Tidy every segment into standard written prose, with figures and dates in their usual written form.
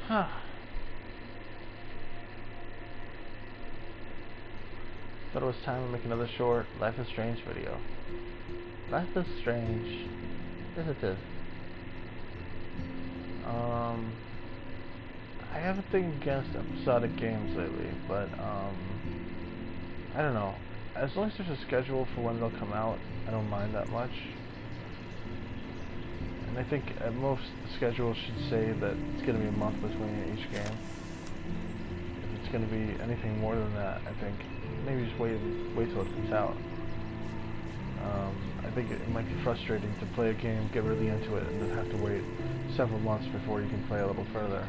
Huh. Thought it was time to make another short Life is Strange video. Life is Strange. Yes, it is. I haven't been against episodic games lately, but I don't know. As long as there's a schedule for when they'll come out, I don't mind that much. And I think at most the schedule should say that it's going to be a month between each game. If it's going to be anything more than that, I think maybe just wait till it comes out. I think it might be frustrating to play a game, get really into it, and then have to wait several months before you can play a little further.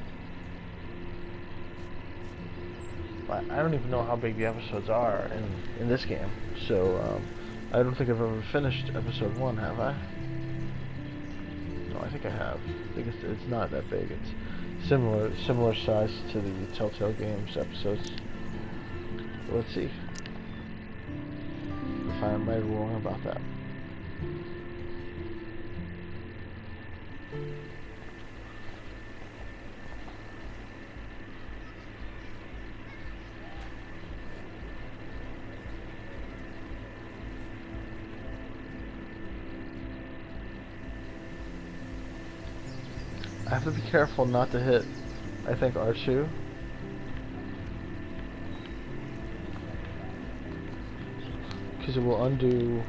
But I don't even know how big the episodes are in this game, so I don't think I've ever finished episode 1, have I? No, I think I have. I think it's not that big. It's similar size to the Telltale Games episodes. Let's see if I'm right or wrong about that. I have to be careful not to hit, I think, R2. Because it will undo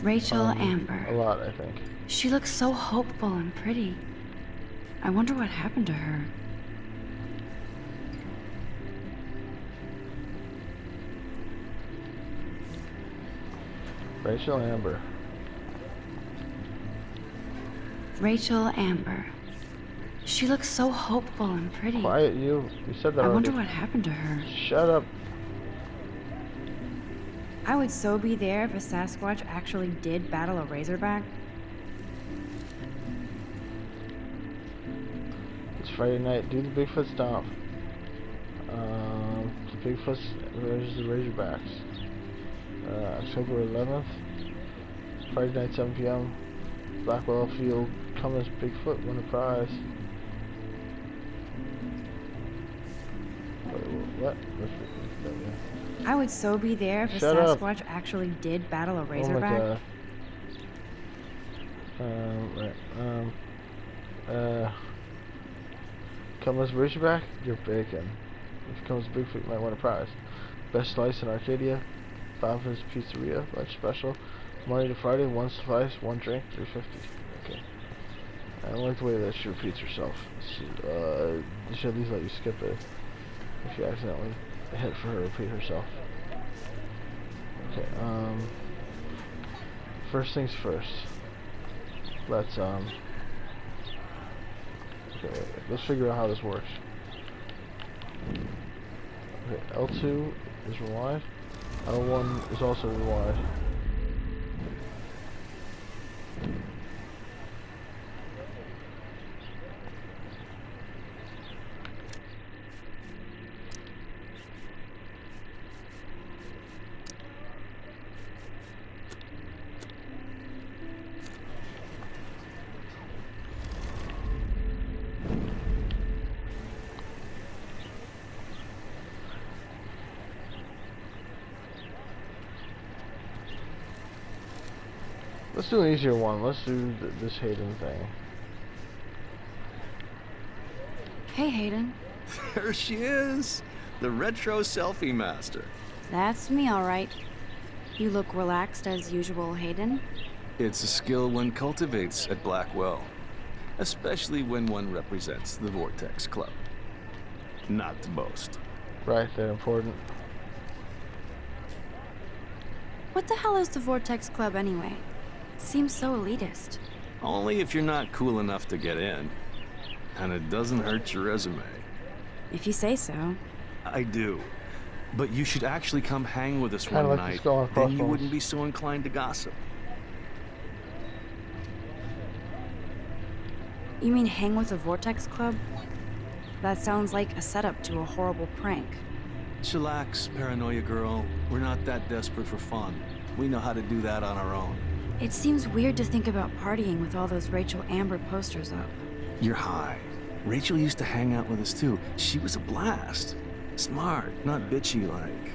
Rachel Amber. A lot, I think. She looks so hopeful and pretty. I wonder what happened to her. Rachel Amber. Rachel Amber. She looks so hopeful and pretty. Quiet, you said that I already. wonder what happened to her. Shut up. I would so be there if a Sasquatch actually did battle a Razorback. It's Friday night. Do the Bigfoot stomp. The Bigfoot versus the Razorbacks. October 11th. Friday night, 7 p.m. Blackwell Field. Come as Bigfoot, win a prize. What? I would so be there if a Shut up. Sasquatch actually did battle a Oh my Razorback. God. Come as Razorback, you're bacon. If you come as Bigfoot, you might win a prize. Best slice in Arcadia. Bob's Pizzeria, lunch special. Monday to Friday, one slice, one drink, $3.50. Okay. I don't like the way that she repeats herself. They should at least let you skip it if you accidentally hit for her to repeat herself. Okay, first things first. Let's let's figure out how this works. Okay, L2 is rewind. L1 is also rewind. Let's do an easier one. Let's do this Hayden thing. Hey, Hayden. There she is, the retro selfie master. That's me, all right. You look relaxed as usual, Hayden. It's a skill one cultivates at Blackwell, especially when one represents the Vortex Club. Not to boast. Right, they're important. What the hell is the Vortex Club anyway? It seems so elitist. Only if you're not cool enough to get in. And it doesn't hurt your resume. If you say so. I do. But you should actually come hang with us Kinda one like the night. Skull and Then you Crossbones. wouldn't be so inclined to gossip. You mean hang with the Vortex Club? That sounds like a setup to a horrible prank. Chillax, paranoia girl. We're not that desperate for fun. We know how to do that on our own. It seems weird to think about partying with all those Rachel Amber posters up. You're high. Rachel used to hang out with us too. She was a blast. Smart, not bitchy like,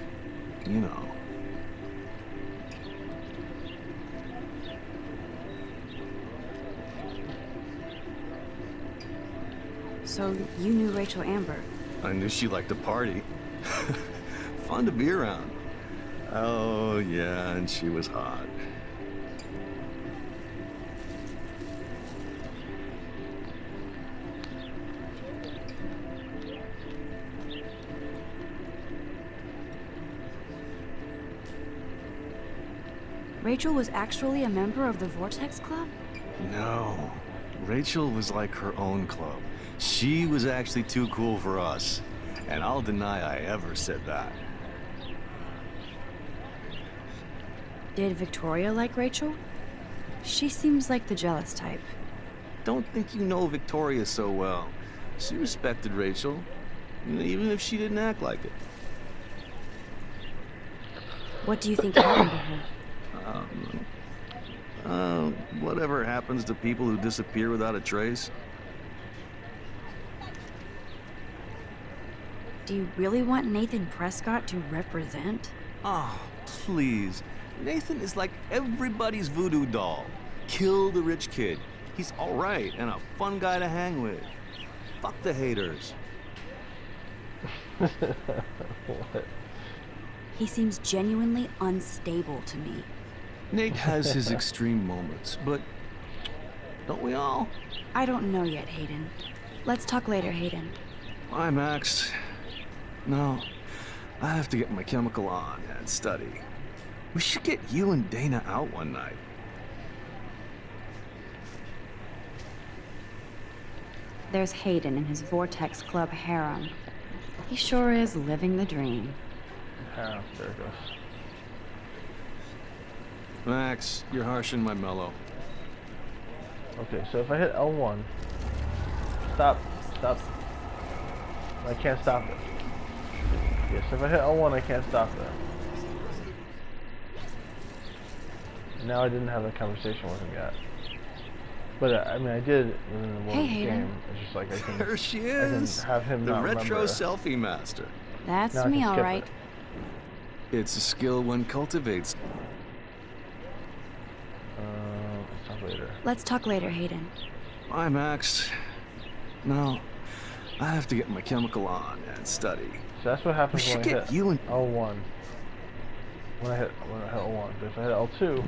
you know. So you knew Rachel Amber. I knew she liked to party. Fun to be around. Oh, yeah, and she was hot. Rachel was actually a member of the Vortex Club? No, Rachel was like her own club. She was actually too cool for us. And I'll deny I ever said that. Did Victoria like Rachel? She seems like the jealous type. Don't think you know Victoria so well. She respected Rachel, even if she didn't act like it. What do you think happened to her? Whatever happens to people who disappear without a trace. Do you really want Nathan Prescott to represent? Oh, please. Nathan is like everybody's voodoo doll. Kill the rich kid. He's all right and a fun guy to hang with. Fuck the haters. What? He seems genuinely unstable to me. Nate has his extreme moments, but don't we all? I don't know yet, Hayden. Let's talk later, Hayden. Bye, Max. No, I have to get my chemical on and study. We should get you and Dana out one night. There's Hayden in his Vortex Club harem. He sure is living the dream. There it goes. Max, you're harshing my mellow. Okay, so if I hit L1, stop. I can't stop it. Yes, if I hit L1, I can't stop it. Now I didn't have that conversation with him yet. But I mean, I did within the world of the game. It's just like I can. There she I can is. have him The not retro remember. selfie master. That's Now I can me, all skip right. it. It's a skill one cultivates. Let's talk later. Let's talk later, Hayden. Bye, Max. No, I have to get my chemical on and study. So that's what happens We when I should hit get you and L1. When I hit L1. But if I hit L2,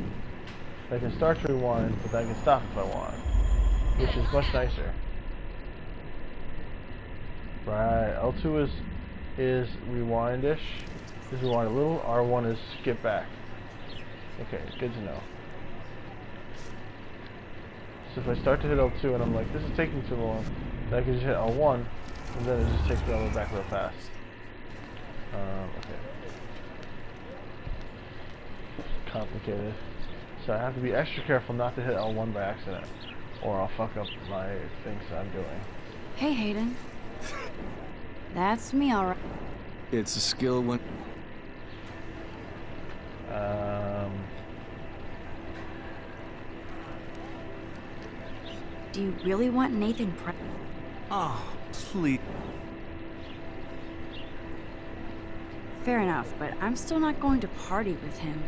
I can start to rewind, but then I can stop if I want. Which is much nicer. Right, L2 is rewind-ish. Is rewind a little, R1 is skip back. Okay, good to know. So if I start to hit L2 and I'm like, this is taking too long, then I can just hit L1, and then it just takes me all the way back real fast. Okay. Complicated. So I have to be extra careful not to hit L1 by accident, or I'll fuck up my things that I'm doing. Hey, Hayden. That's me, all right. it's a skill one. Do you really want Nathan Oh, please. Fair enough, but I'm still not going to party with him.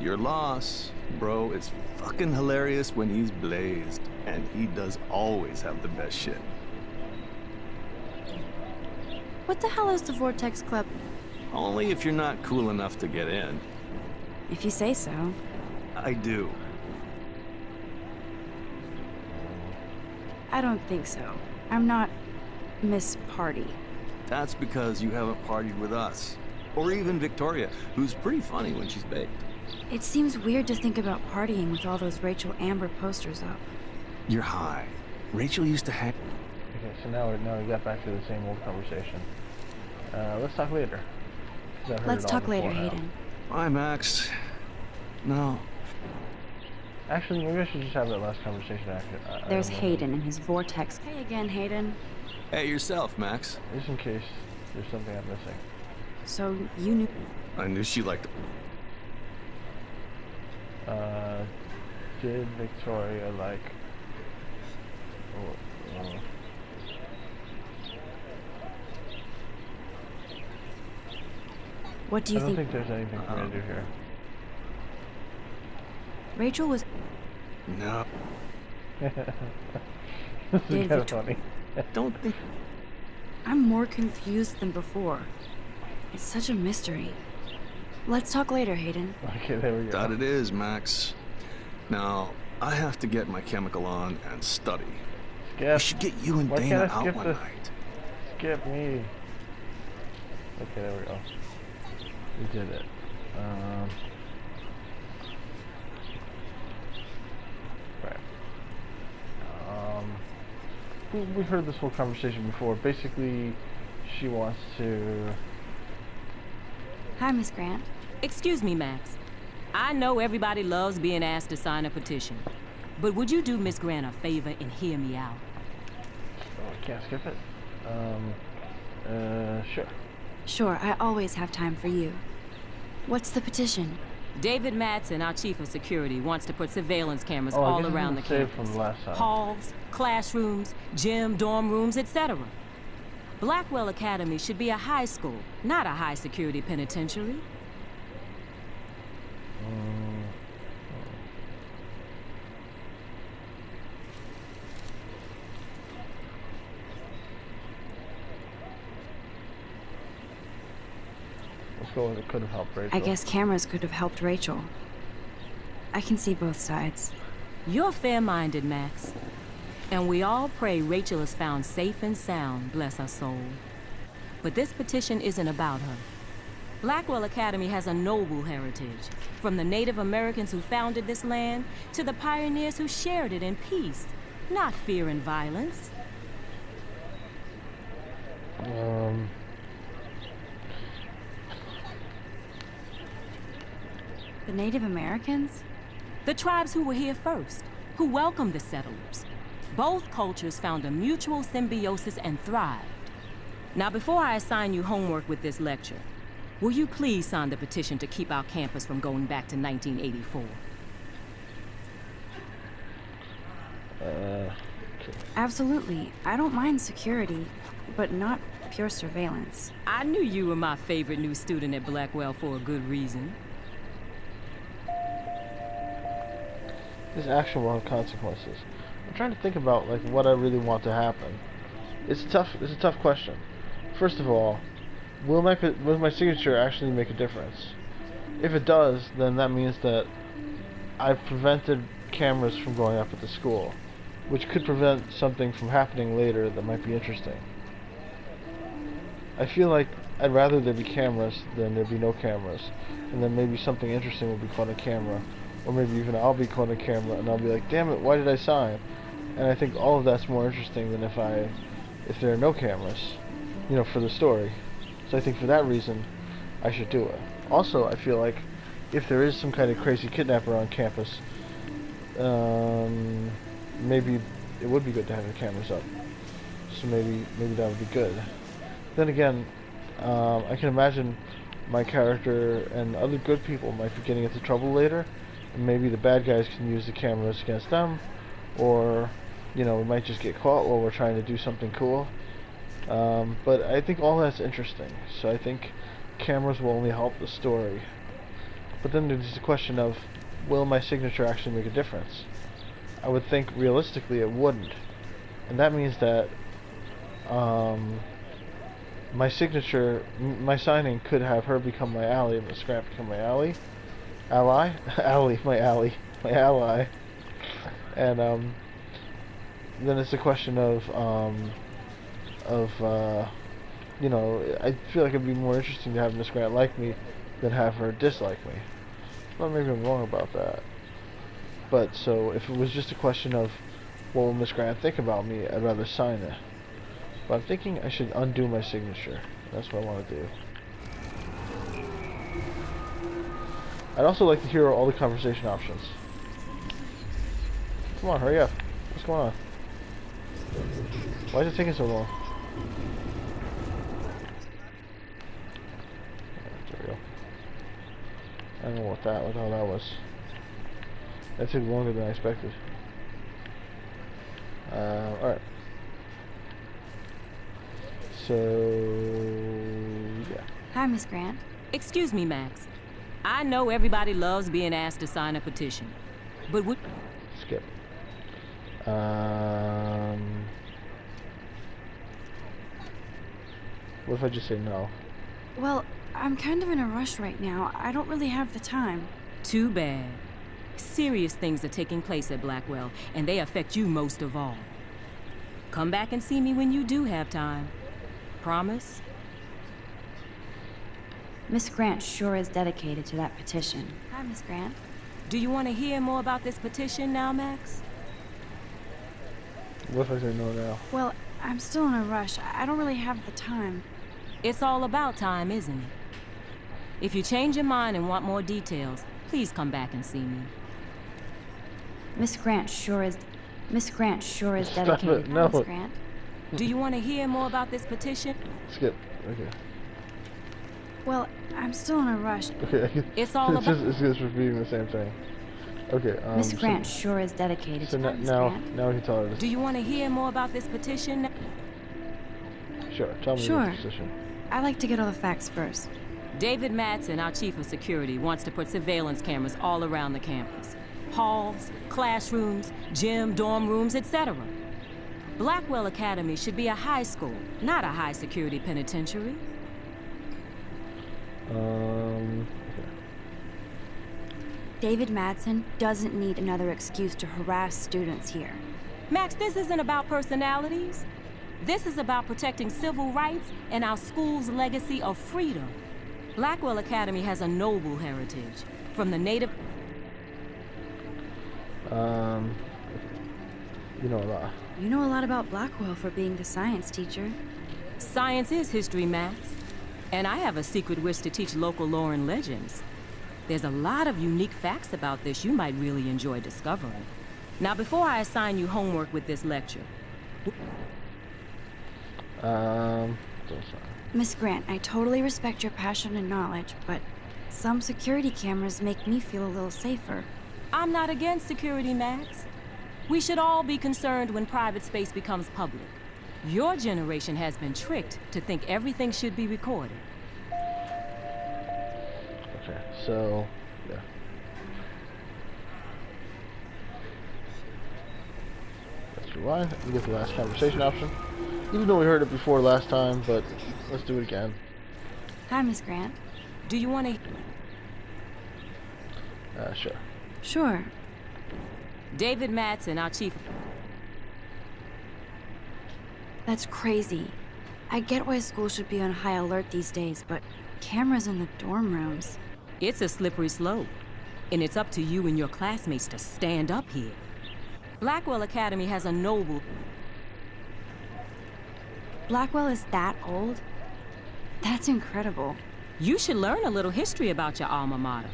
Your loss, bro. It's fucking hilarious when he's blazed, and he does always have the best shit. What the hell is the Vortex Club? Only if you're not cool enough to get in. If you say so. I do. I don't think so. I'm not Miss Party. That's because you haven't partied with us. Or even Victoria, who's pretty funny when she's baked. It seems weird to think about partying with all those Rachel Amber posters up. You're high. Rachel used to hang. Okay, so now we got back to the same old conversation. Let's talk later. 'Cause I've heard Let's it all talk later, before now. Hayden. Bye, Max. No. Actually, maybe I should just have that last conversation after. There's Hayden in his Vortex. Hey again, Hayden. Hey, yourself, Max. Just in case there's something I'm missing. So you knew. I knew she liked. Did Victoria like... What do I you don't think? think there's anything for me to do here. Rachel was. No, This is David, kind of funny. don't think. I'm more confused than before. It's such a mystery. Let's talk later, Hayden. Okay, there we go. That it is, Max. Now, I have to get my chemical on and study. Skip. We should get you and Why Dana can't I out skip one this? night. Skip me. Okay, there we go. We did it. Right. We've heard this whole conversation before. Basically, she wants to... Hi, Miss Grant. Excuse me, Max. I know everybody loves being asked to sign a petition. But would you do Miss Grant a favor and hear me out? Oh, I can't skip it. Sure. Sure, I always have time for you. What's the petition? David Madsen, our chief of security, wants to put surveillance cameras Oh, I all guess around the it's saved campus. from the last time. Halls, classrooms, gym, dorm rooms, etc. Blackwell Academy should be a high school, not a high security penitentiary. Let's go with it could have helped Rachel. I guess cameras could have helped Rachel. I can see both sides. You're fair-minded, Max. And we all pray Rachel is found safe and sound, bless her soul. But this petition isn't about her. Blackwell Academy has a noble heritage, from the Native Americans who founded this land to the pioneers who shared it in peace, not fear and violence. The Native Americans? The tribes who were here first, who welcomed the settlers. Both cultures found a mutual symbiosis and thrived. Now, before I assign you homework with this lecture, will you please sign the petition to keep our campus from going back to 1984? Okay. Absolutely. I don't mind security, but not pure surveillance. I knew you were my favorite new student at Blackwell for a good reason. This action will have consequences. I'm trying to think about like what I really want to happen. It's a tough question. First of all, will my signature actually make a difference? If it does, then that means that I've prevented cameras from going up at the school, which could prevent something from happening later that might be interesting. I feel like I'd rather there be cameras than there be no cameras, and then maybe something interesting will be caught on camera, or maybe even I'll be caught on camera and I'll be like, damn it, why did I sign? And I think all of that's more interesting than if there are no cameras, you know, for the story. So I think for that reason, I should do it. Also, I feel like if there is some kind of crazy kidnapper on campus, maybe it would be good to have the cameras up. So maybe that would be good. Then again, I can imagine my character and other good people might be getting into trouble later, and maybe the bad guys can use the cameras against them, or, you know, we might just get caught while we're trying to do something cool. But I think all that's interesting, so I think cameras will only help the story. But then there's the question of, will my signature actually make a difference? I would think realistically it wouldn't, and that means that my signature, my signing could have her become my ally, and Miss Grant become my ally, my ally, and then it's a question of you know, I feel like it'd be more interesting to have Miss Grant like me than have her dislike me. Well, maybe I'm wrong about that. But so if it was just a question of what will Miss Grant think about me, I'd rather sign it. But I'm thinking I should undo my signature. That's what I want to do. I'd also like to hear all the conversation options. Come on, hurry up. What's going on? Why is it taking so long? There we go. I don't know what the hell that was. That took longer than I expected. Alright. So, yeah. Hi, Miss Grant. Excuse me, Max. I know everybody loves being asked to sign a petition, but would... Skip. What if I just say no? Well, I'm kind of in a rush right now. I don't really have the time. Too bad. Serious things are taking place at Blackwell, and they affect you most of all. Come back and see me when you do have time. Promise? Miss Grant sure is dedicated to that petition. Hi, Miss Grant. Do you want to hear more about this petition now, Max? What if I say no now? Well, I'm still in a rush. I don't really have the time. It's all about time, isn't it? If you change your mind and want more details, please come back and see me. Miss Grant sure is Stop dedicated. it, no. Miss Grant. Do you want to hear more about this petition? Skip. Okay. Well, I'm still in a rush. Okay. It's all about... It's just repeating the same thing. Okay. Miss Grant sure is dedicated. So to now, Miss now, Grant. now we can tell her this. Do you want to hear more about this petition? Sure. Tell me Sure. the position. I like to get all the facts first. David Madsen, our chief of security, wants to put surveillance cameras all around the campus. Halls, classrooms, gym, dorm rooms, etc. Blackwell Academy should be a high school, not a high-security penitentiary. Okay. David Madsen doesn't need another excuse to harass students here. Max, this isn't about personalities. This is about protecting civil rights and our school's legacy of freedom. Blackwell Academy has a noble heritage. From the native... You know a lot. You know a lot about Blackwell for being the science teacher. Science is history, Max. And I have a secret wish to teach local lore and legends. There's a lot of unique facts about this you might really enjoy discovering. Now, before I assign you homework with this lecture... Don't sign. Miss Grant, I totally respect your passion and knowledge, but some security cameras make me feel a little safer. I'm not against security, Max. We should all be concerned when private space becomes public. Your generation has been tricked to think everything should be recorded. Okay, so, yeah. Let's rewind and get the last conversation option. Even though we heard it before last time, but let's do it again. Hi, Miss Grant. Do you want to... Sure. Sure. David Madsen, our chief... That's crazy. I get why school should be on high alert these days, but cameras in the dorm rooms. It's a slippery slope, and it's up to you and your classmates to stand up here. Blackwell Academy has a noble... Blackwell is that old? That's incredible. You should learn a little history about your alma mater.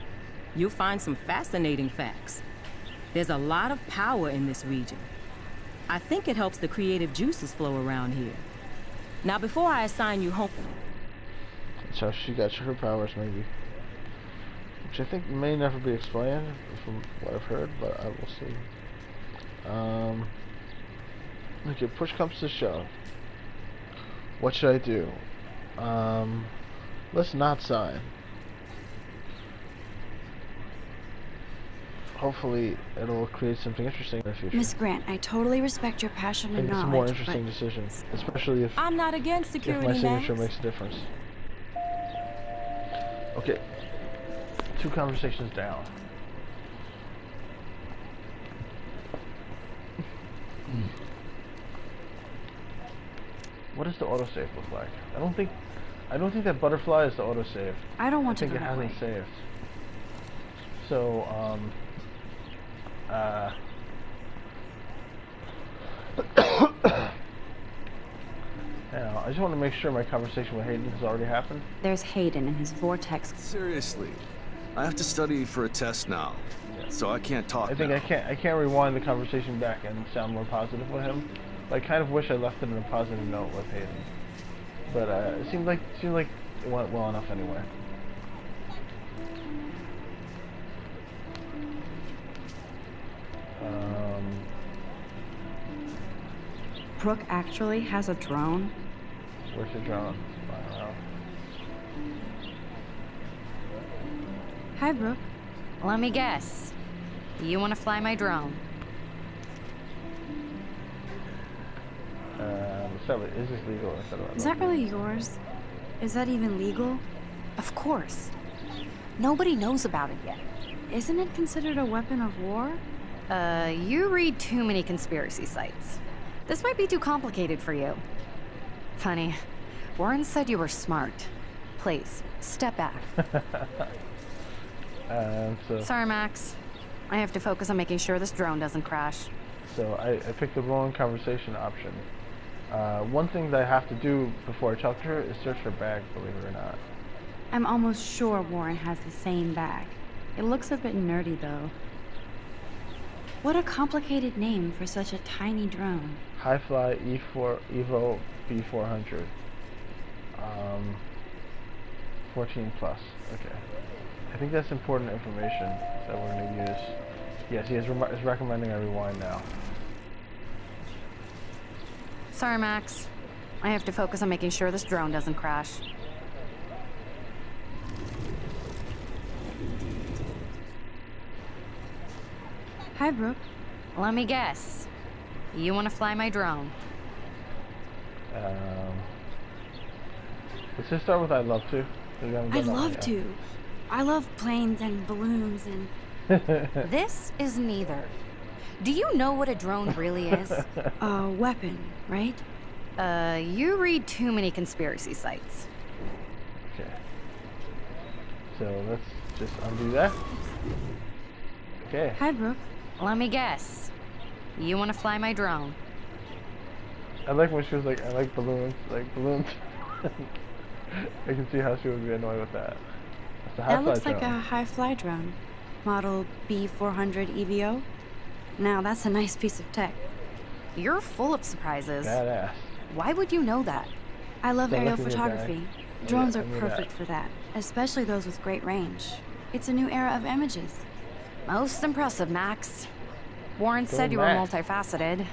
You'll find some fascinating facts. There's a lot of power in this region. I think it helps the creative juices flow around here. Now, before I assign you home... That's how she got her powers, maybe. Which I think may never be explained, from what I've heard, but I will see. Okay, push comes to shove. What should I do? Let's not sign. Hopefully, it'll create something interesting in the future. Miss Grant, I totally respect your passion I and think it's a knowledge, more interesting decision, especially if I'm not against my security, signature Max. makes a difference. Okay, 2 conversations down. What does the autosave look like? I don't think that butterfly is the autosave. I don't want I think to it go that way. hasn't saved. So, now, I just want to make sure my conversation with Hayden has already happened. There's Hayden in his vortex. Seriously, I have to study for a test now, so I can't talk I think now. I can't rewind the conversation back and sound more positive with him. But I kind of wish I left it in a positive note with Hayden. But it seemed like it went well enough anyway. Brooke actually has a drone. Where's the drone? I don't know. Hi, Brooke. Let me guess. You want to fly my drone? Start with, is this legal instead of... Is that really yours? Is that even legal? Of course. Nobody knows about it yet. Isn't it considered a weapon of war? You read too many conspiracy sites. This might be too complicated for you. Funny. Warren said you were smart. Please, step back. Sorry, Max. I have to focus on making sure this drone doesn't crash. So I picked the wrong conversation option. One thing that I have to do before I talk to her is search her bag, believe it or not. I'm almost sure Warren has the same bag. It looks a bit nerdy, though. What a complicated name for such a tiny drone. Hi-Fly E4 Evo B400. 14 plus. Okay. I think that's important information that we're going to use. Yes, he is recommending I rewind now. Sorry, Max. I have to focus on making sure this drone doesn't crash. Hi, Brooke. Let me guess. You want to fly my drone? Let's just start with I'd love to. I'd love to. I love planes and balloons and... This is neither. Do you know what a drone really is? A weapon, right? You read too many conspiracy sites. Okay. So let's just undo that. Okay. Hi, Brooke. Let me guess. You want to fly my drone? I like when she was like, I like balloons. Like balloons. I can see how she would be annoyed with that. That's a That high-fly looks like drone. a high-fly drone. Model B400 EVO. Now, that's a nice piece of tech. You're full of surprises. Badass. Why would you know that? I love So aerial look at the photography. guy. Drones Yeah, are I knew perfect that. for that, especially those with great range. It's a new era of images. Most impressive, Max. Warren Go said you were Max. multifaceted.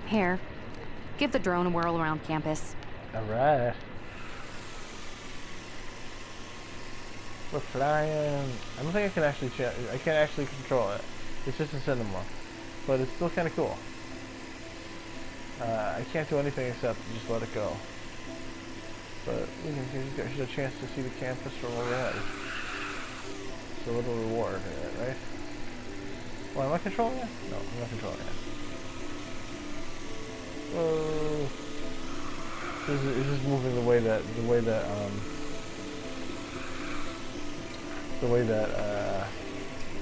Here, give the drone a whirl around campus. Alright. We're flying. I don't think I can actually I can't actually control it. It's just a cinema. But it's still kind of cool. I can't do anything except just let it go. But we can get a chance to see the campus from overhead. It's a little reward, right? Well, am I controlling it? No, I'm not controlling it. Whoa. It's just moving the way that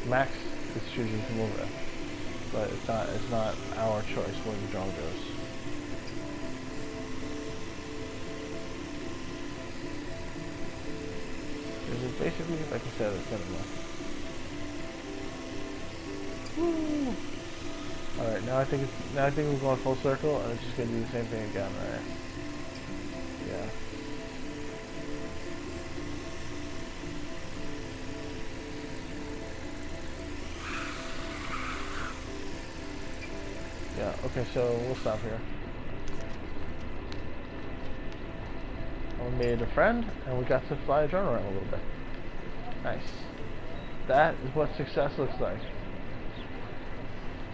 Max is choosing to move it. But it's not our choice where the drone goes. This is basically, like I said, it's cinema. Woo! Alright, now I think we're going full circle and it's just gonna do the same thing again, right? Yeah. Yeah, okay, so we'll stop here. We made a friend, and we got to fly a drone around a little bit. Nice. That is what success looks like.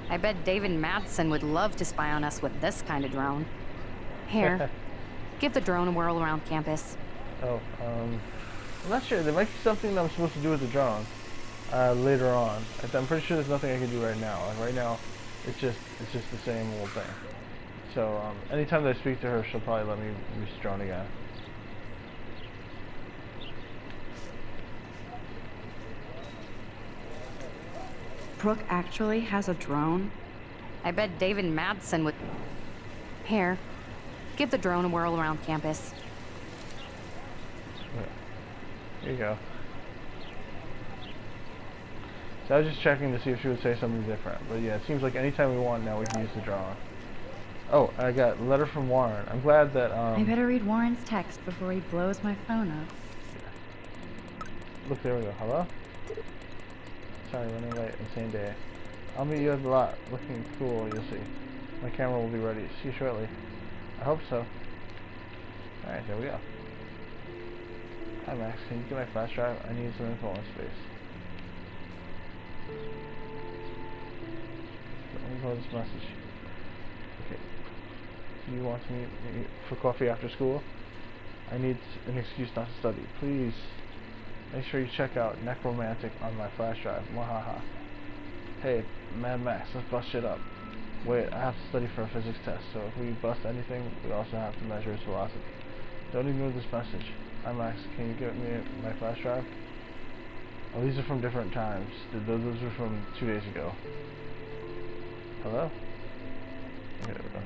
I bet David Madsen would love to spy on us with this kind of drone. Here, give the drone a whirl around campus. Oh, I'm not sure. There might be something that I'm supposed to do with the drone later on. I'm pretty sure there's nothing I can do right now. Like right now, it's just the same old thing. So anytime that I speak to her, she'll probably let me use the drone again. Brooke actually has a drone? I bet David Madsen would... Here, give the drone a whirl around campus. Here you go. So I was just checking to see if she would say something different. But yeah, it seems like anytime we want now we can use the drone. Oh, I got a letter from Warren. I'm glad that I better read Warren's text before he blows my phone up. Look, there we go. Hello? Sorry, running late. Insane day. I'll meet you at the lot. Looking cool, you'll see. My camera will be ready. See you shortly. I hope so. Alright, there we go. Hi Max, can you get my flash drive? I need some info on space. Let me call this message. Okay. Do you want to meet me for coffee after school? I need an excuse not to study. Please, make sure you check out Necromantic on my flash drive. Wahaha. Hey, Mad Max, let's bust shit up. Wait, I have to study for a physics test, so if we bust anything, we also have to measure its velocity. Don't ignore this message. Hi Max, can you get me my flash drive? Oh, these are from different times. Those are from 2 days ago. Hello? Okay, there we go.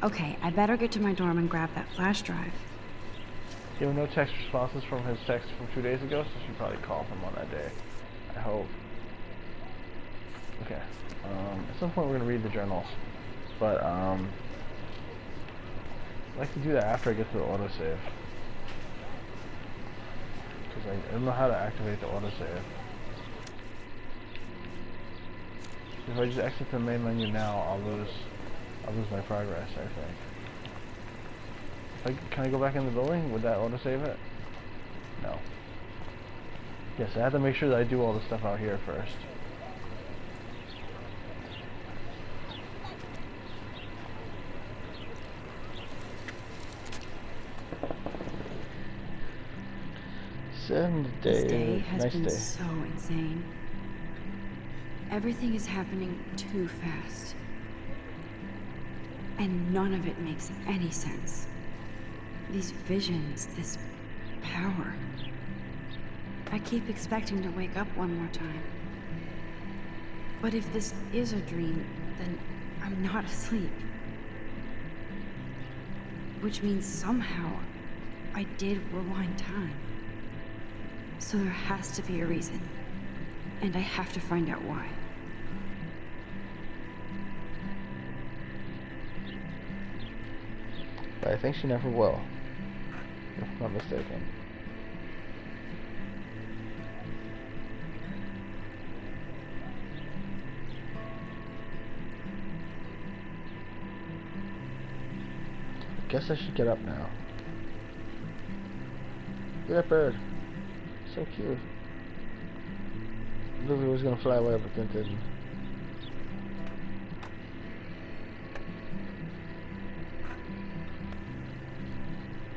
Okay, I better get to my dorm and grab that flash drive. You have no text responses from his text from 2 days ago, so she should probably call him on that day. I hope. Okay. At some point we're gonna read the journals, but I'd like to do that after I get to the autosave, because I don't know how to activate the autosave. If I just exit the main menu now, I'll lose my progress, I think. Can I go back in the building? Would that autosave it? No. Yes, I have to make sure that I do all the stuff out here first. This day has been so insane. Everything is happening too fast. And none of it makes any sense. These visions, this power. I keep expecting to wake up one more time. But if this is a dream, then I'm not asleep. Which means somehow I did rewind time. So there has to be a reason. And I have to find out why. But I think she never will, if I'm not mistaken. I guess I should get up now. Get up, bird. So cute. Lily was gonna fly away, but then didn't.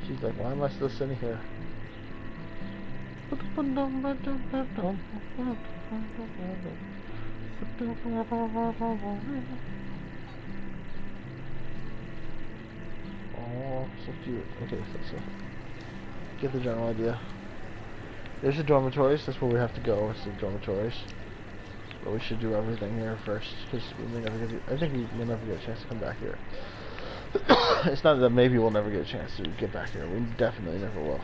She's like, why am I still sitting here? Oh, so cute. Okay, so get the general idea. There's the dormitories. That's where we have to go. It's the dormitories. But we should do everything here first, because we may never get. I think we may never get a chance to come back here. It's not that maybe we'll never get a chance to get back here. We definitely never will.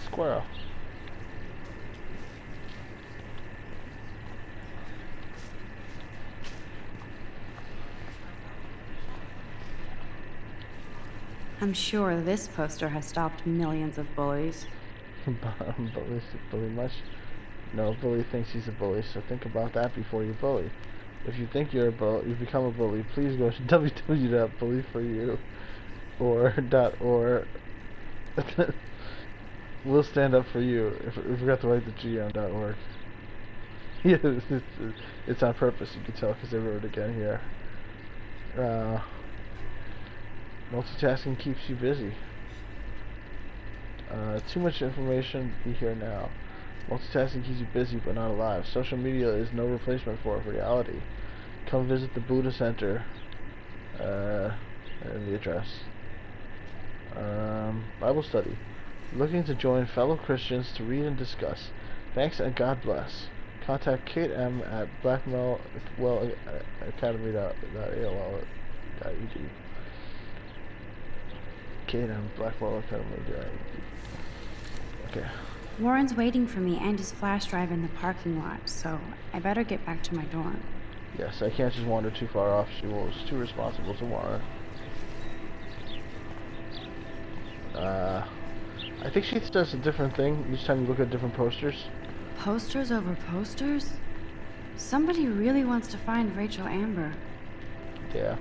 Squirrel. I'm sure this poster has stopped millions of bullies. Bully much? No, bully thinks he's a bully, so think about that before you bully. If you think you've become a bully, please go to www.bullyforyou or .org. We'll stand up for you. If we forgot to write the G on .org. Yeah, it's on purpose, you can tell, because they wrote it again here. Multitasking keeps you busy. Too much information, be here now. Multitasking keeps you busy but not alive. Social media is no replacement for reality. Come visit the Buddha Center. And the address. Bible study. Looking to join fellow Christians to read and discuss. Thanks and God bless. Contact Kate M at blackwellacademy.aol.ed. Kate M blackwellacademy.aol.ed. Okay. Warren's waiting for me and his flash drive in the parking lot, so I better get back to my dorm. Yes, I can't just wander too far off. She was too responsible to wander. I think she does a different thing each time you look at different posters. Posters over posters? Somebody really wants to find Rachel Amber. Yeah.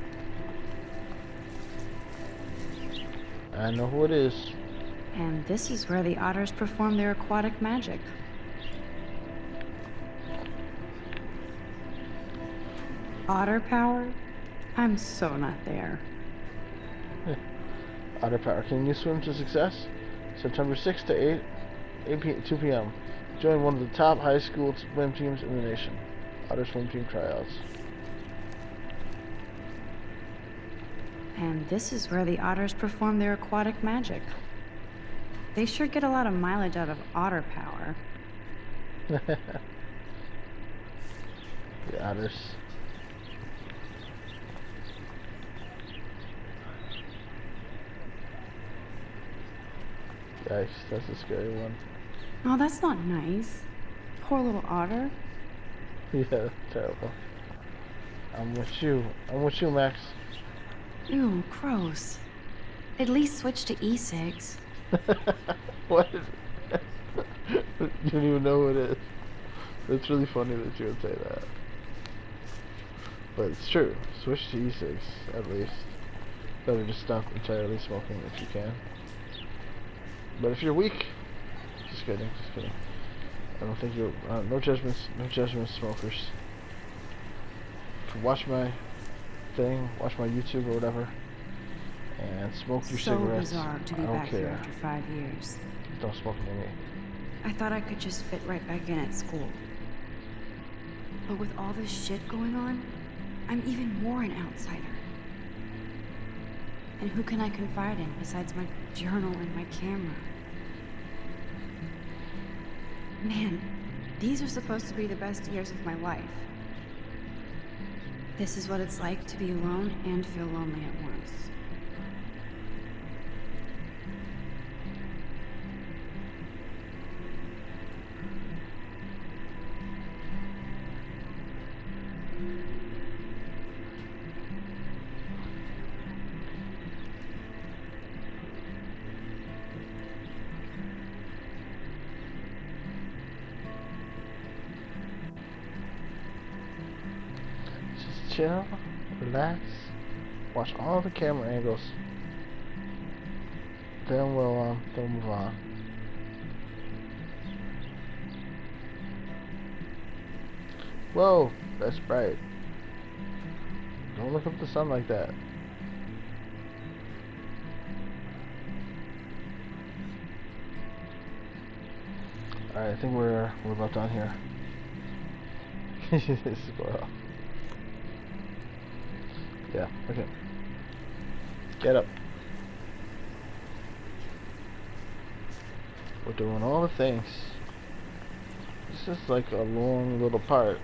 I know who it is. And this is where the otters perform their aquatic magic. Otter power? I'm so not there. Otter Power. Can you swim to success? September 6th to 2 p.m. Join one of the top high school swim teams in the nation. Otter swim team tryouts. And this is where the otters perform their aquatic magic. They sure get a lot of mileage out of otter power. The otters. Yikes, that's a scary one. Oh, that's not nice. Poor little otter. Yeah, terrible. I'm with you. I'm with you, Max. Ew, gross. At least switch to e-cigs. What? You don't even know who it is. It's really funny that you would say that. But it's true. Switch to e-cigs, at least. Better just stop entirely smoking if you can. But if you're weak, just kidding, just kidding. I don't think you're, no judgments, smokers. You can watch my thing, watch my YouTube or whatever, and smoke your cigarettes. So bizarre to be I don't back here care. after 5 years. Don't smoke near me. I thought I could just fit right back in at school. But with all this shit going on, I'm even more an outsider. And who can I confide in besides my journal and my camera? Man, these are supposed to be the best years of my life. This is what it's like to be alone and feel lonely at once. Chill, relax, watch all the camera angles. Then we'll move on. Whoa, that's bright. Don't look up the sun like that. Alright, I think we're about done here. Squirrel. Yeah, okay. Get up. We're doing all the things. This is like a long little part.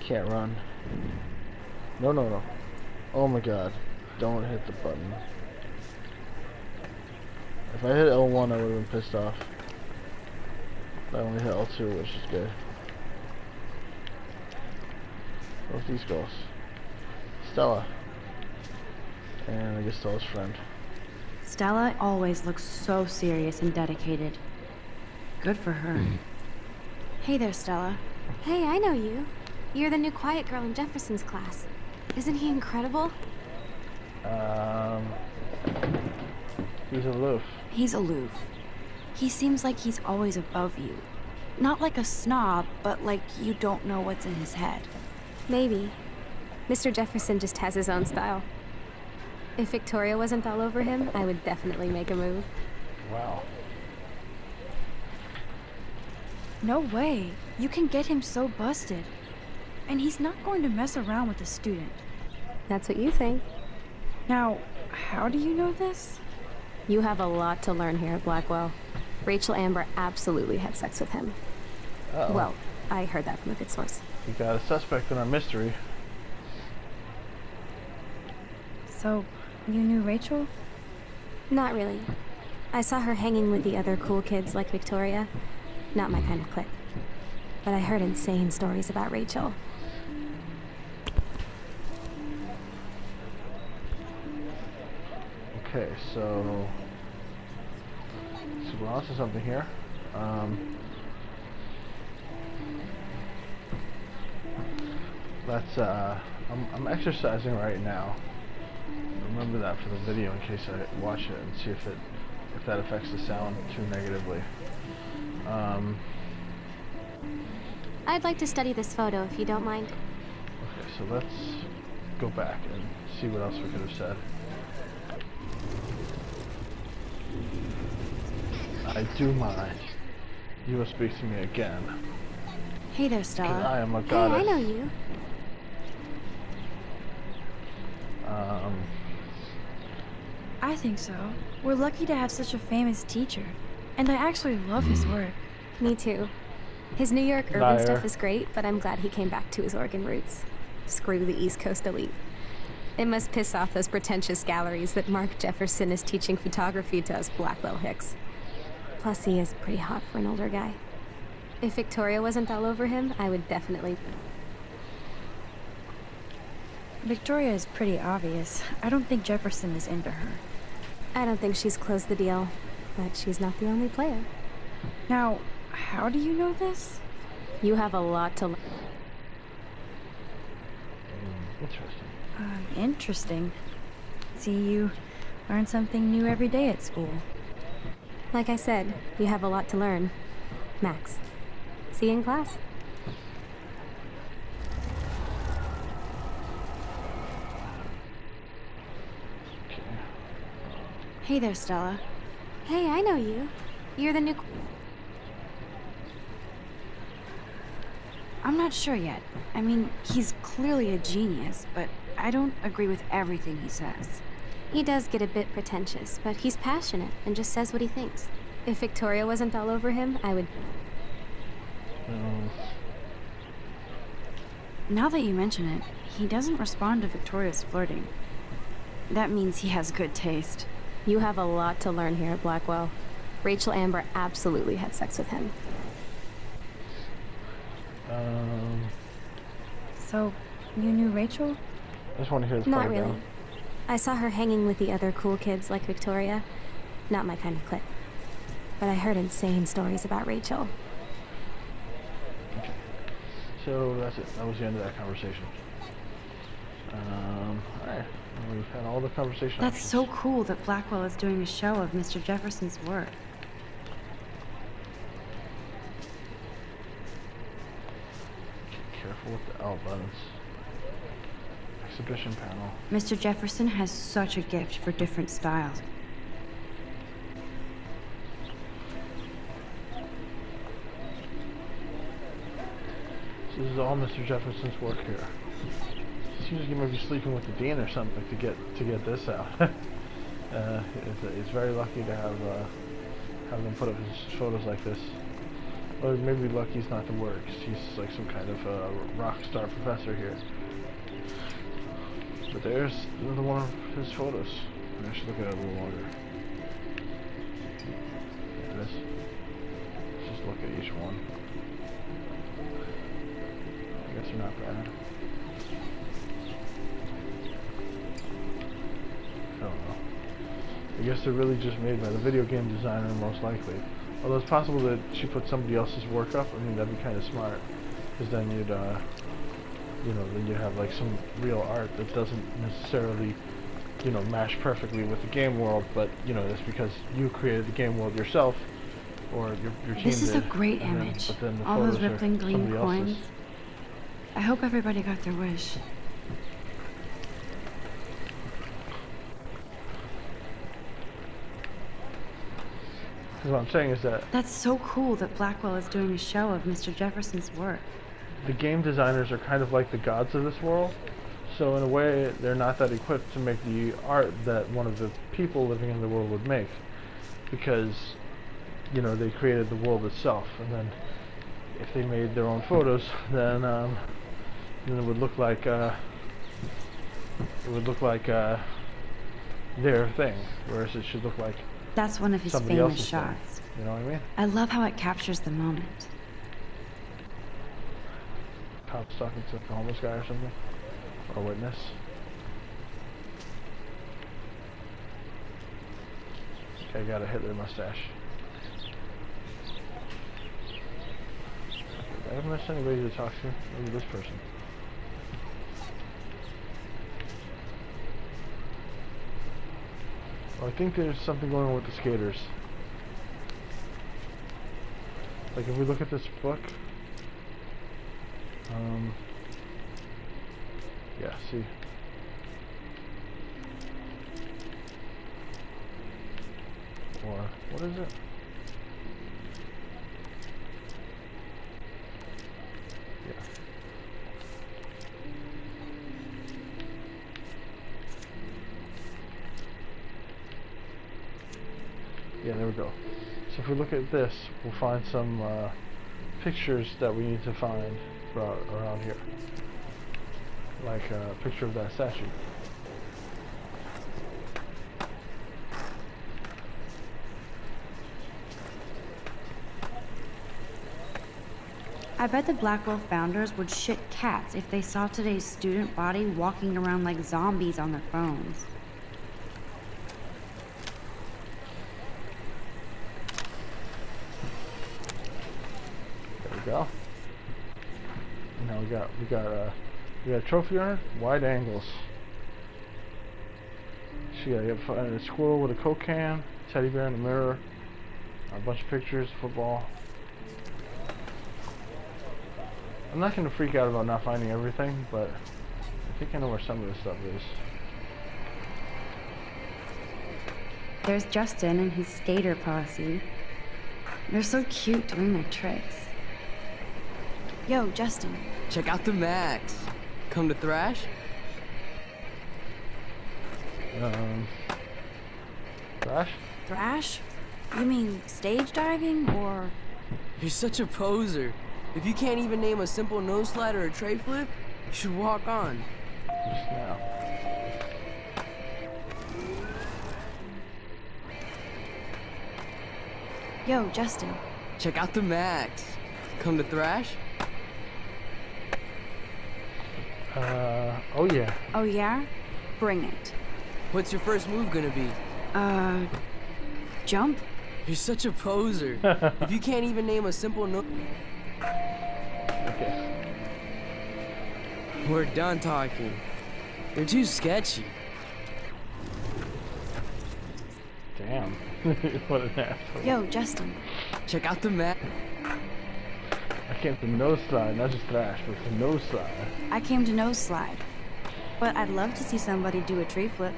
Can't run. No, no, no. Oh my god. Don't hit the button. If I hit L1, I would have been pissed off. I only hit L2, which is good. What's these girls? Stella. And I guess Stella's friend. Stella always looks so serious and dedicated. Good for her. Hey there, Stella. Hey, I know you. You're the new quiet girl in Jefferson's class. Isn't he incredible? He's aloof. He's aloof. He seems like he's always above you. Not like a snob, but like you don't know what's in his head. Maybe. Mr. Jefferson just has his own style. If Victoria wasn't all over him, I would definitely make a move. Wow. No way. You can get him so busted. And he's not going to mess around with a student. That's what you think. Now, how do you know this? You have a lot to learn here at Blackwell. Rachel Amber absolutely had sex with him. Uh-oh. Well, I heard that from a good source. We got a suspect in our mystery. So, you knew Rachel? Not really. I saw her hanging with the other cool kids like Victoria. Not my kind of clique. But I heard insane stories about Rachel. Okay, so we're on to something here. Let's, I'm exercising right now. Remember that for the video in case I watch it and see if that affects the sound too negatively. I'd like to study this photo if you don't mind. Okay, so let's go back and see what else we could have said. I do mind. You will speak to me again. Hey there, 'Cause Stella. I am a Hey, goddess. I know you. I think so. We're lucky to have such a famous teacher. And I actually love his work. Me too. His New York urban Liar. stuff is great, but I'm glad he came back to his Oregon roots. Screw the East Coast elite. It must piss off those pretentious galleries that Mark Jefferson is teaching photography to us Blackwell Hicks. Plus, he is pretty hot for an older guy. If Victoria wasn't all over him, I would definitely... Victoria is pretty obvious. I don't think Jefferson is into her. I don't think she's closed the deal, but she's not the only player. Now, how do you know this? You have a lot to learn. Interesting. Interesting. See, you learn something new every day at school. Like I said, you have a lot to learn. Max. See you in class. Hey there, Stella. Hey, I know you. You're the new... I'm not sure yet. I mean, he's clearly a genius, but I don't agree with everything he says. He does get a bit pretentious, but he's passionate and just says what he thinks. If Victoria wasn't all over him, I would... Now that you mention it, he doesn't respond to Victoria's flirting. That means he has good taste. You have a lot to learn here at Blackwell. Rachel Amber absolutely had sex with him. So, you knew Rachel? I just want to hear this Not part really. down. I saw her hanging with the other cool kids like Victoria. Not my kind of clique. But I heard insane stories about Rachel. So that's it. That was the end of that conversation. Alright. We've had all the conversation That's options. so cool that Blackwell is doing a show of Mr. Jefferson's work. Careful with the L buttons. Exhibition panel. Mr. Jefferson has such a gift for different styles. So this is all Mr. Jefferson's work here. Seems like he might be sleeping with the dean or something to get this out. It's very lucky to have them put up his photos like this. Or maybe lucky's not the word, 'cause he's like some kind of rock star professor here. But there's another one of his photos. I should look at it a little longer. There it is. Let's just look at each one. I guess they're not bad. I don't know. I guess they're really just made by the video game designer, most likely. Although it's possible that she put somebody else's work up. I mean, that'd be kind of smart, because then you'd, then you have like some real art that doesn't necessarily, match perfectly with the game world. But that's because you created the game world yourself, or your team This is a did, great and then- image. but then the All those photos are rippling green somebody else's. coins. I hope everybody got their wish. What I'm saying is that That's so cool that Blackwell is doing a show of Mr. Jefferson's work. the game designers are kind of like the gods of this world. So in a way, they're not that equipped to make the art that one of the people living in the world would make, because they created the world itself. And then if they made their own photos, then it would look like their thing, whereas it should look like That's one of his somebody famous else's thing. shots. You know what I mean? I love how it captures the moment. Cops talking to a homeless guy or something, or a witness. Okay, got a Hitler mustache. I haven't missed anybody to talk to. Maybe this person. I think there's something going on with the skaters. Like if we look at this book, yeah, see. Or what is it? Yeah. Yeah, there we go. So if we look at this, we'll find some pictures that we need to find around here. Like a picture of that statue. I bet the Blackwell founders would shit cats if they saw today's student body walking around like zombies on their phones. There we go. Now we got a trophy on her, wide angles. She got a squirrel with a Coke can, teddy bear in a mirror, a bunch of pictures, football. I'm not gonna freak out about not finding everything, but I think I know where some of this stuff is. There's Justin and his skater posse. They're so cute doing their tricks. Yo, Justin. Check out the Max. Come to Thrash? Thrash? Thrash? You mean stage diving or... You're such a poser. If you can't even name a simple nose slide or a tray flip, you should walk on. Just now. Yo, Justin. Check out the Max. Come to Thrash? Oh yeah. Oh yeah? Bring it. What's your first move gonna be? Jump? You're such a poser. If you can't even name a simple nose... Okay. We're done talking. You're too sketchy. Damn. What an asshole. Yo, Justin. Check out the Max. I came to nose slide, not just thrash, but to nose slide. I came to nose slide. But I'd love to see somebody do a tree flip.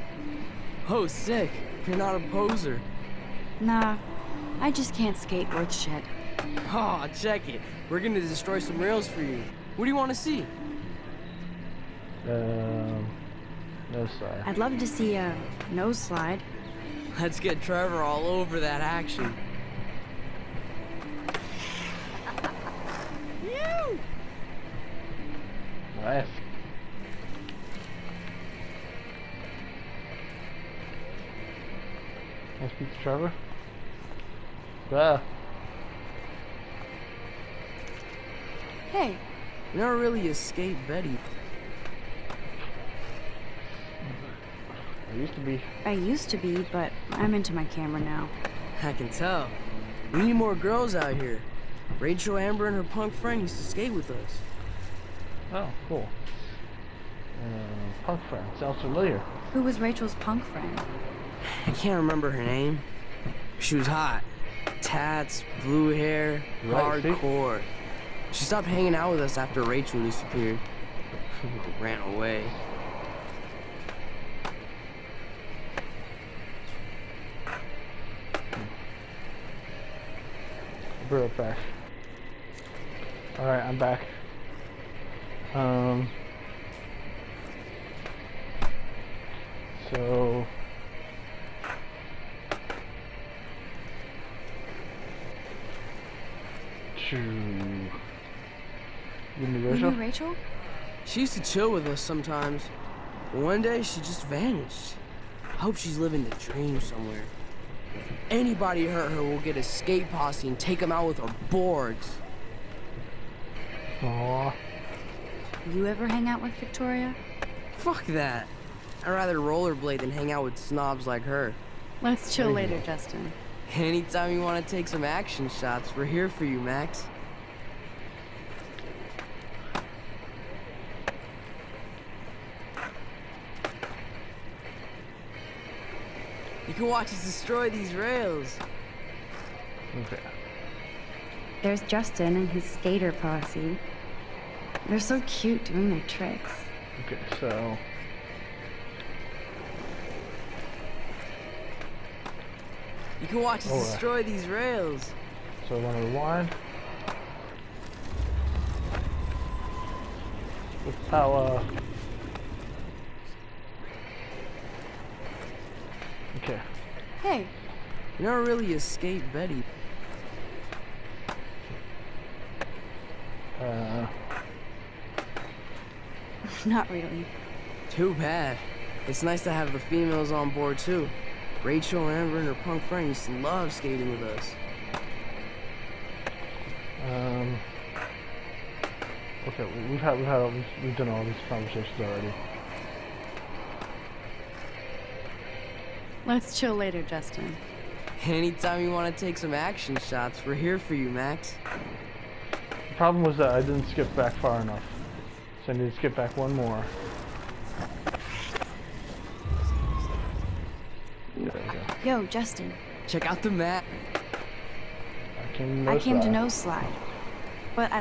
Oh, sick. You're not a poser. Nah, I just can't skate worth shit. Aw, check it. We're gonna destroy some rails for you. What do you want to see? Nose slide. I'd love to see a nose slide. Let's get Trevor all over that action. Nice. Can I speak to Trevor? Yeah. Hey. You're not really a skate Betty. I used to be. I used to be, but I'm into my camera now. I can tell. We need more girls out here. Rachel, Amber, and her punk friend used to skate with us. Oh, cool. Punk friend. Sounds familiar. Who was Rachel's punk friend? I can't remember her name. She was hot. Tats, blue hair, Right, see? hardcore. She stopped hanging out with us after Rachel disappeared. Ran away. I'll be right back. Alright, I'm back. So... You mean You Rachel? knew Rachel? She used to chill with us sometimes. But one day, she just vanished. I hope she's living the dream somewhere. If anybody hurt her, we'll get a skate posse and take them out with our boards. Aww. You ever hang out with Victoria? Fuck that. I'd rather rollerblade than hang out with snobs like her. Let's chill later, Justin. Anytime you want to take some action shots, we're here for you, Max. You can watch us destroy these rails. Okay. There's Justin and his skater posse. They're so cute doing their tricks. Okay, so... You can watch us Alright. destroy these rails. So I want to rewind. With power. Okay. Hey, You never really escaped Betty. Not really. Too bad. It's nice to have the females on board too. Rachel, Amber, and her punk friend used to love skating with us. Okay, we've done all these conversations already. Let's chill later, Justin. Anytime you want to take some action shots, we're here for you, Max. The problem was that I didn't skip back far enough. So I need to skip back one more. There we go. Yo, Justin. Check out the map. I came to no slide. But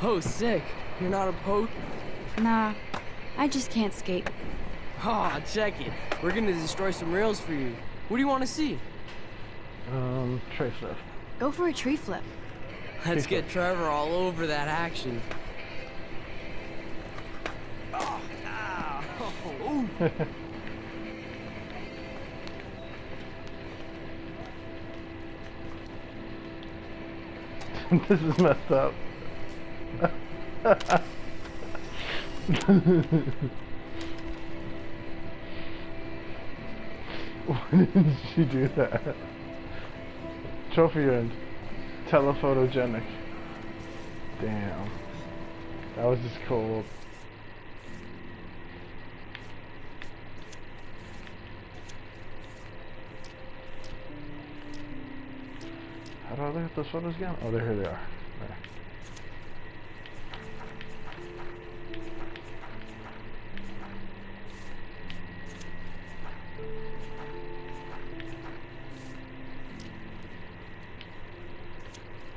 Oh, sick. You're not a poet? nah, I just can't skate. Aw, check it. We're gonna destroy some rails for you. What do you want to see? Tray flip. Go for a tree flip. Let's get Trevor all over that action. Oh, ow. Ooh. This is messed up. Why did she do that? Trophy end. Telephotogenic. Damn. That was just cold. How do I look at those photos again? Oh, here they are. There.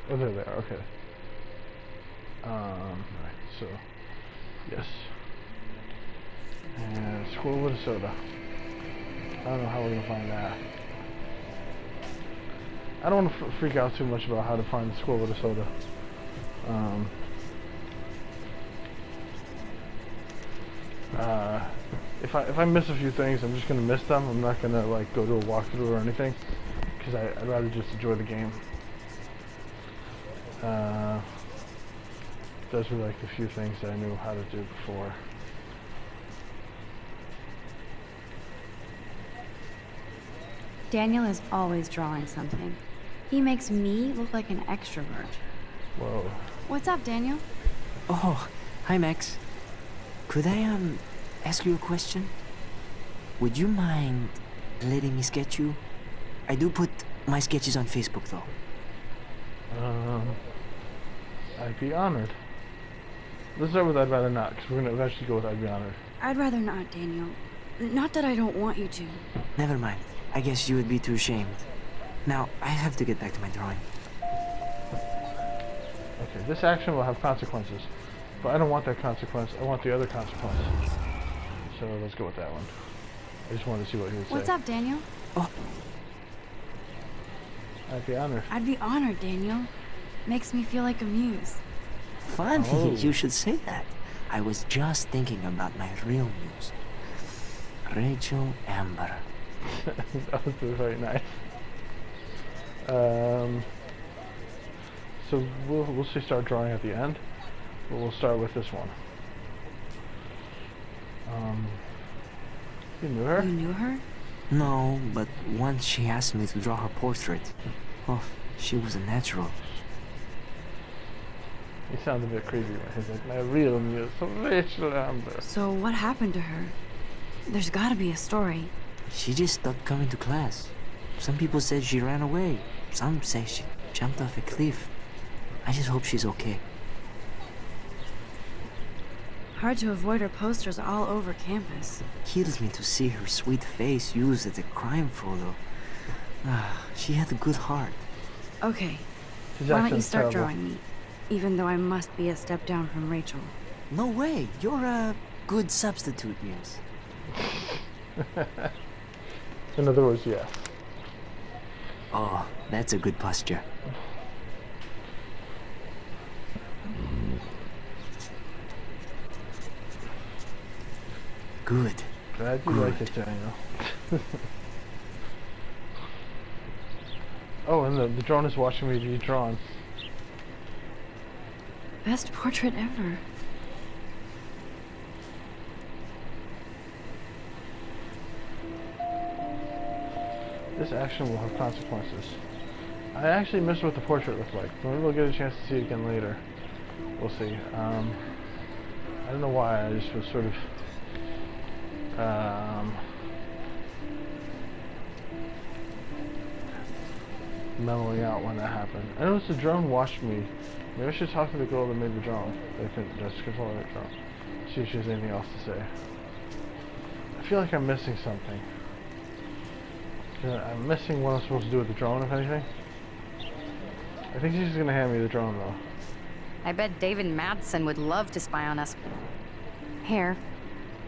Oh, there they are. Okay. Right. So, yes. And squirrel with a soda. I don't know how we're gonna find that. I don't want to freak out too much about how to find the squirrel with a soda. If I miss a few things, I'm just gonna miss them. I'm not gonna like go to a walkthrough or anything, because I'd rather just enjoy the game. Those were like the few things that I knew how to do before. Daniel is always drawing something. He makes me look like an extrovert. Whoa. What's up, Daniel? Oh, hi Max. Could I ask you a question? Would you mind letting me sketch you? I do put my sketches on Facebook though. I'd be honored. Let's start with I'd rather not, because we're gonna eventually go with I'd be honored. I'd rather not, Daniel. Not that I don't want you to. Never mind. I guess you would be too ashamed. Now, I have to get back to my drawing. Okay, this action will have consequences, but I don't want that consequence. I want the other consequence. So let's go with that one. I just wanted to see what he would say. What's up, Daniel? Oh, I'd be honored. I'd be honored, Daniel. Makes me feel like a muse. funny Oh. you should say that. I was just thinking about my real muse. Rachel Amber. That was very nice. So we'll see start drawing at the end, but we'll start with this one. You knew her? You knew her? No, but once she asked me to draw her portrait. Oh, she was a natural. He sounded a bit creepy when he's like, my real muse, Rachel Amber. So what happened to her? There's gotta be a story. She just stopped coming to class. Some people said she ran away. Some say she jumped off a cliff. I just hope she's okay. Hard to avoid her posters all over campus. Kills me to see her sweet face used as a crime photo. She had a good heart. Okay, His why don't you accent's start terrible. drawing me? Even though I must be a step down from Rachel. No way. You're a good substitute, Muse. In other words, yes. Oh, that's a good posture. Good. Glad you like it, Daniel. Oh, and the drone is watching me be drawn. Best portrait ever. This action will have consequences. I actually missed what the portrait looked like. Maybe we'll get a chance to see it again later. We'll see. I don't know why, I just was sort of mellowing out when that happened. I noticed the drone watched me. Maybe I should talk to the girl that made the drone. That could just control the drone. See if she has anything else to say. I feel like I'm missing something. I'm missing what I'm supposed to do with the drone, if anything. I think she's gonna hand me the drone, though. I bet David Madsen would love to spy on us. Here,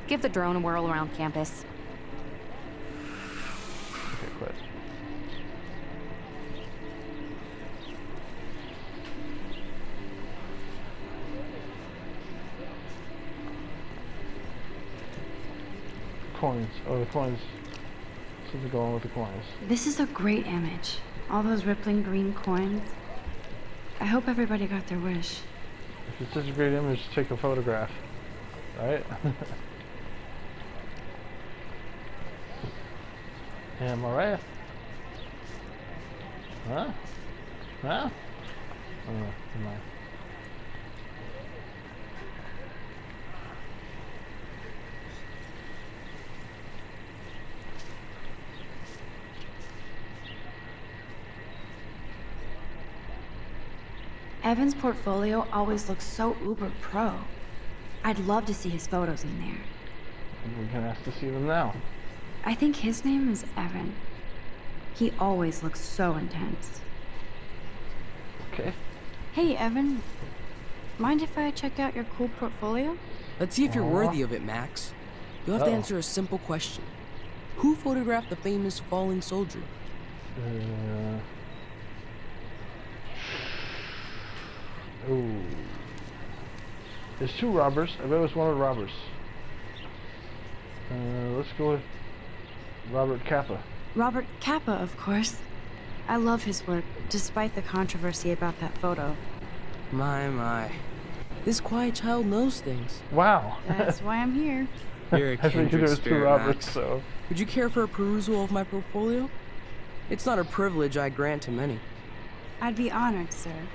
give the drone a whirl around campus. Okay, quit. Coins. Oh, the coins. Something going on with the coins. This is a great image. All those rippling green coins. I hope everybody got their wish. If it's such a great image, take a photograph. Right? Am I right? Huh? Huh? Oh, come on. Evan's portfolio always looks so uber pro. I'd love to see his photos in there. We can ask to see them now. I think his name is Evan. He always looks so intense. Okay. Hey, Evan. Mind if I check out your cool portfolio? Let's see if you're Aw. worthy of it, Max. You'll have to Uh-oh. answer a simple question. Who photographed the famous fallen soldier? Ooh. There's two robbers. I bet it was one of the robbers. Let's go with Robert Capa. Robert Capa, of course. I love his work, despite the controversy about that photo. My. This quiet child knows things. Wow. That's why I'm here. You're a I figured kindred there was two spirit, robbers, Max. so. Would you care for a perusal of my portfolio? It's not a privilege I grant to many. I'd be honored, sir.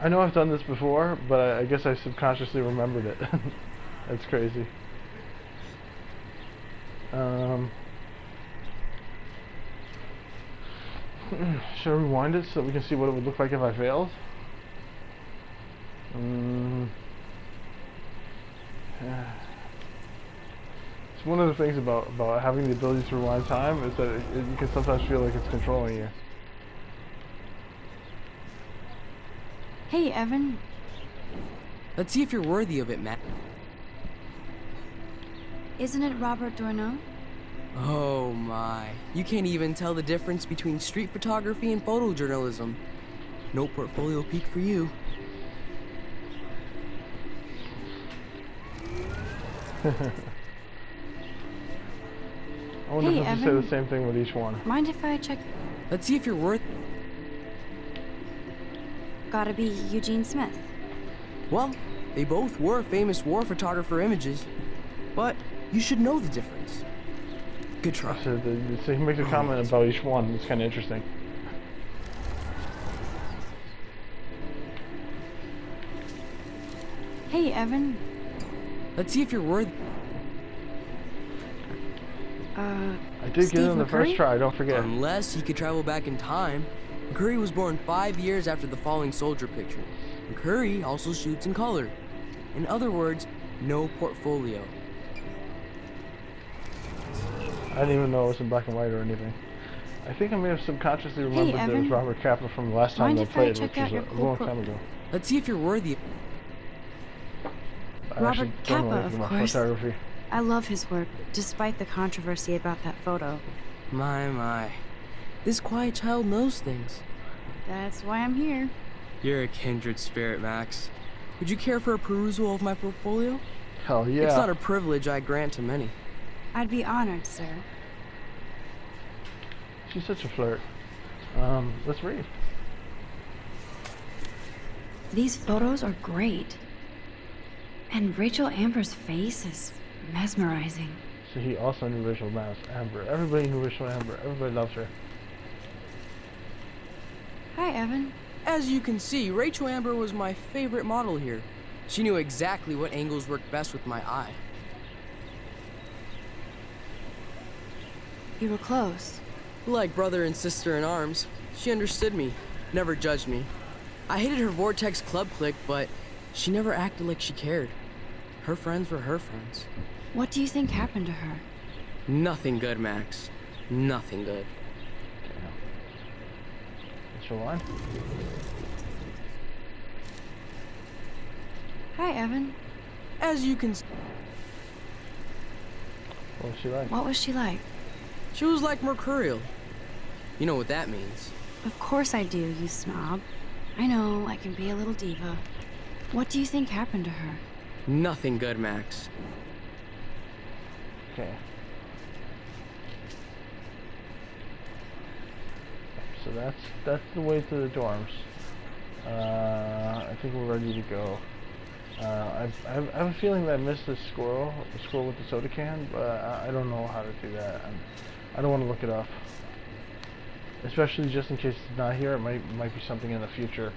I know I've done this before, but I guess I subconsciously remembered it. That's crazy. Should I rewind it so that we can see what it would look like if I failed? It's one of the things about having the ability to rewind time is that you can sometimes feel like it's controlling you. Hey, Evan. Let's see if you're worthy of it, Max. Isn't it Robert Dourneau? Oh my. You can't even tell the difference between street photography and photojournalism. No portfolio peek for you. I wonder Hey, if I have to say Evan. the same thing with each one. Mind if I check? Let's see if you're worth. Gotta be Eugene Smith. Well, they both were famous war photographer images. But you should know the difference. Good try. So he makes a comment about each one. It's kind of interesting. Hey, Evan. Let's see if you're worth. I did get it on the Steve first McCurry? try, don't forget. Unless he could travel back in time. McCurry was born 5 years after the falling soldier picture. McCurry also shoots in color. In other words, no portfolio. I didn't even know it was in black and white or anything. I think I may have subconsciously remembered that it was Evan. Robert Kappa from the last time Mind I if I played, check which out was your a cool long pro- time ago. Let's see if you're worthy. I Robert actually don't know Kappa, anything of about course. photography. I love his work, despite the controversy about that photo. My. This quiet child knows things. That's why I'm here. You're a kindred spirit, Max. Would you care for a perusal of my portfolio? Hell yeah. It's not a privilege I grant to many. I'd be honored, sir. She's such a flirt. Let's read. These photos are great. And Rachel Amber's face is mesmerizing. So he also knew Rachel Amber. Everybody knew Rachel Amber. Everybody loves her. Hi, Evan. As you can see, Rachel Amber was my favorite model here. She knew exactly what angles worked best with my eye. You were close. Like brother and sister in arms, she understood me, never judged me. I hated her Vortex Club clique, but she never acted like she cared. Her friends were her friends. What do you think happened to her? Nothing good, Max. Nothing good. What's your line? Hi, Evan. As you can What was she like? What was she like? she was like mercurial. You know what that means. Of course I do, you snob. I know, I can be a little diva. What do you think happened to her? Nothing good, Max. Okay. So that's the way to the dorms. I think we're ready to go. I have a feeling that I missed the squirrel with the soda can, but I don't know how to do that. I don't want to look it up, especially just in case it's not here. It might be something in the future,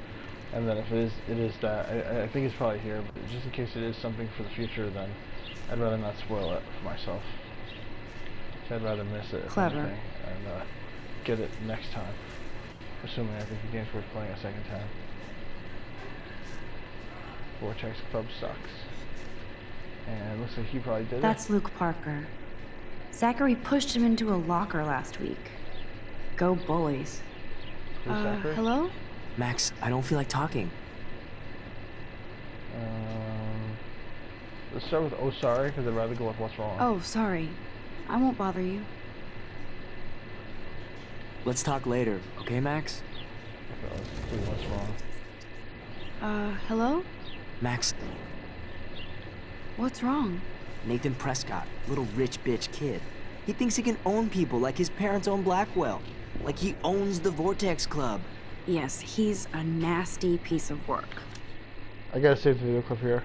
and then if it is that. I think it's probably here, but just in case it is something for the future, then I'd rather not spoil it for myself. So I'd rather miss it, if Clever. anything, and get it next time. Assuming I think the game's worth playing a second time. Vortex Club sucks. And it looks like he probably did That's Luke Parker. Zachary pushed him into a locker last week. Go boys. it. Who's Zachary? Hello? Max, I don't feel like talking. Let's start with oh sorry, because I'd rather go with what's wrong. Oh, sorry. I won't bother you. Let's talk later, okay, Max? Okay, let's do what's wrong. Hello? Max, What's wrong? Nathan Prescott, little rich bitch kid. He thinks he can own people like his parents own Blackwell. Like he owns the Vortex Club. Yes, he's a nasty piece of work. I gotta save the video clip here.